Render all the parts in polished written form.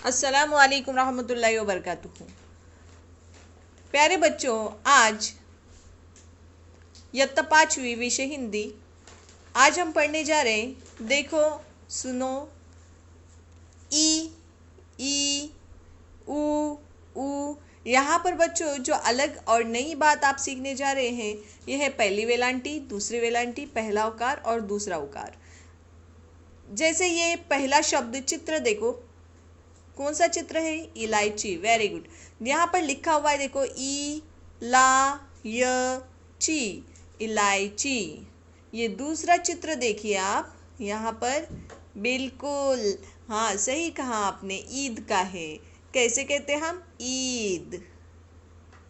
अस्सलामु अलैकुम रहमतुल्लाहि व बरकातुहू। प्यारे बच्चों, आज इयत्ता 5वीं विषय हिंदी। आज हम पढ़ने जा रहे हैं। देखो, सुनो। ई, ई, ऊ, ऊ। यहाँ पर बच्चों जो अलग और नई बात आप सीखने जा रहे हैं, यह है पहली वेलांटी, दूसरी वेलांटी, पहला उकार और दूसरा उकार। जैसे ये पहला शब्द चित्र देखो, कौन सा चित्र है? इलायची। Very good. यहाँ पर लिखा हुआ है, देखो, ई ला य ची, इलायची। ये दूसरा चित्र देखिए आप यहाँ पर। बिल्कुल, हाँ, सही कहा आपने, ईद का है। कैसे कहते हैं हम? ईद।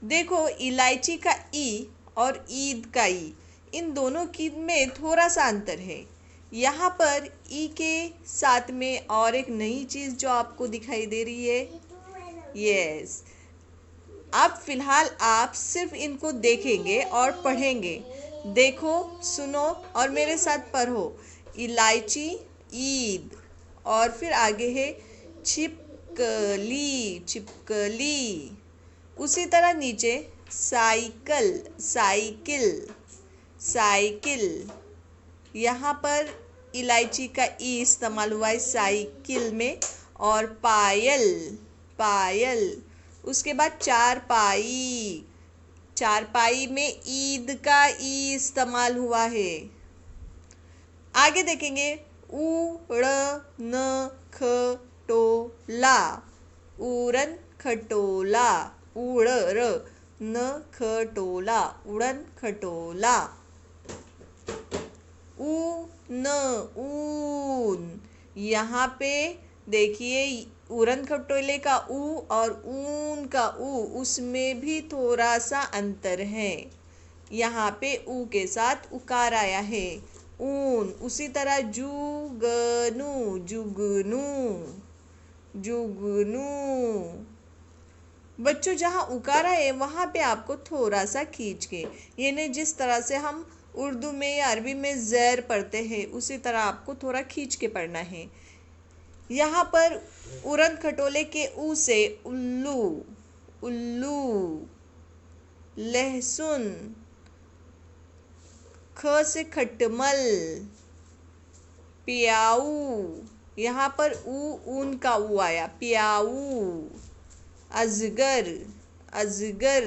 देखो, इलायची का ई और ईद का ई, इन दोनों की में थोड़ा सा अंतर है। यहाँ पर ई के साथ में और एक नई चीज़ जो आपको दिखाई दे रही है। यस। अब फिलहाल आप सिर्फ इनको देखेंगे और पढ़ेंगे। देखो, सुनो और मेरे साथ पढ़ो। इलायची, ईद, और फिर आगे है छिपकली, छिपकली। उसी तरह नीचे साइकिल, साइकिल, साइकिल। यहाँ पर इलायची का ई इस्तेमाल हुआ है साइकिल में। और पायल, पायल। उसके बाद चारपाई, चारपाई में ईद का ई इस्तेमाल हुआ है। आगे देखेंगे, उड़न खटोला, उड़न खटोला, उड़ र न खटोला, उड़न खटोला। ऊन, ऊन। यहाँ पे देखिए, उड़न खटोले का ऊ और ऊन का ऊ, उसमें भी थोड़ा सा अंतर है। यहाँ पे ऊ के साथ उकार आया है, ऊन। उसी तरह जुगनू, जुगनू, जुगनू। बच्चों, जहाँ उकारा है वहाँ पे आपको थोड़ा सा खींच के, यानी जिस तरह से हम उर्दू में या अरबी में ज़ैर पढ़ते हैं, उसी तरह आपको थोड़ा खींच के पढ़ना है। यहाँ पर उड़न खटोले के ऊ से उल्लू, उल्लू। लहसुन, ख से खटमल, प्याऊ। यहाँ पर ऊन का ऊ आया, प्याऊ। अजगर, अजगर।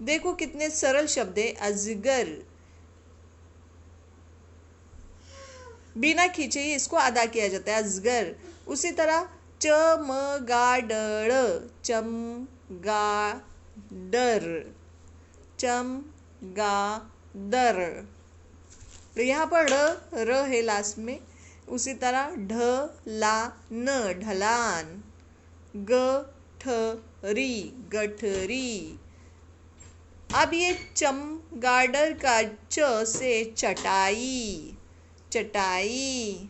देखो कितने सरल शब्द है, अजगर। बिना खींचे ही इसको अदा किया जाता है, अजगर। उसी तरह चमगादड़, चमगादड़, चमगादड़। तो यहाँ पर र है लास्ट में। उसी तरह ढलान, ढलान। गठरी, गठरी। अब ये चमगादड़ का च से चटाई, चटाई।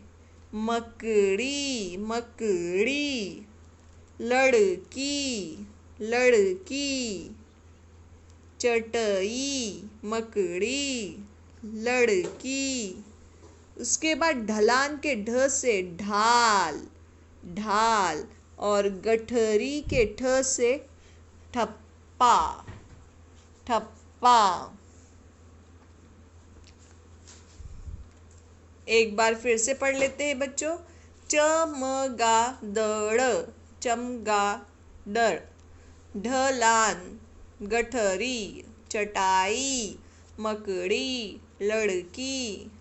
मकड़ी, मकड़ी। लड़की, लड़की। चटई, मकड़ी, लड़की। उसके बाद ढलान के ढ से ढाल, ढाल। और गठरी के ठ से ठप्पा, ठप्पा। एक बार फिर से पढ़ लेते हैं बच्चों। चमगादड़, चमगादड़। ढलान, गठरी, चटाई, मकड़ी, लड़की।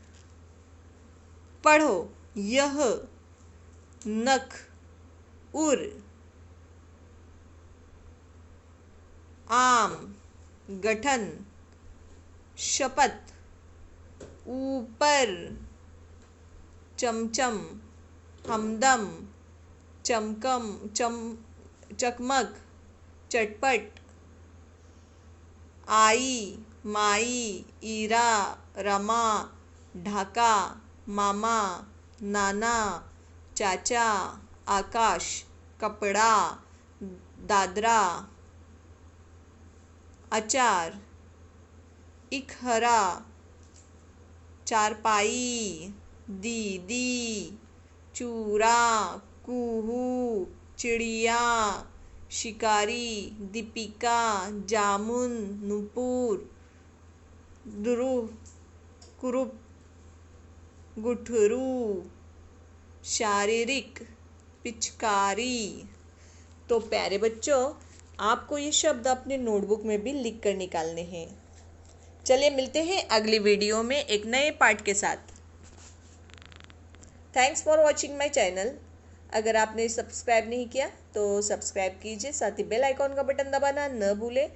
पढ़ो। यह, नख, उर। आम, गठन, शपथ। ऊपर, चमचम, हमदम, चमकम, चकमक, चटपट। आई, माई, ईरा, रमा, ढाका, मामा, नाना, चाचा, आकाश, कपड़ा, दादरा, अचार। इकहरा, चारपाई, दीदी, चूरा, कुहू, चिड़िया, शिकारी, दीपिका, जामुन, नुपुर, ध्रुव, कुरूप, गुठरू, शारीरिक, पिचकारी। तो प्यारे बच्चों, आपको ये शब्द अपने नोटबुक में भी लिख कर निकालने हैं। चलिए मिलते हैं अगली वीडियो में एक नए पार्ट के साथ। Thanks for watching my channel. अगर आपने सब्सक्राइब नहीं किया तो सब्सक्राइब कीजिए, साथ ही बेल आइकॉन का बटन दबाना न भूलें।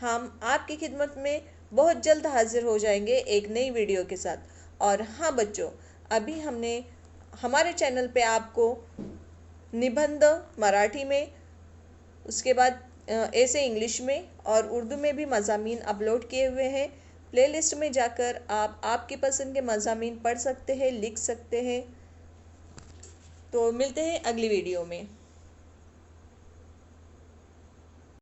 हम आपकी खिदमत में बहुत जल्द हाजिर हो जाएंगे एक नई वीडियो के साथ। और हाँ बच्चों, अभी हमने हमारे चैनल पे आपको निबंध मराठी में, उसके बाद ऐसे इंग्लिश में और उर्दू में भी मज़ामीन अपलोड किए हुए हैं। प्लेलिस्ट में जाकर आप आपकी पसंद के मज़ामीन पढ़ सकते हैं, लिख सकते हैं। तो मिलते हैं अगली वीडियो में।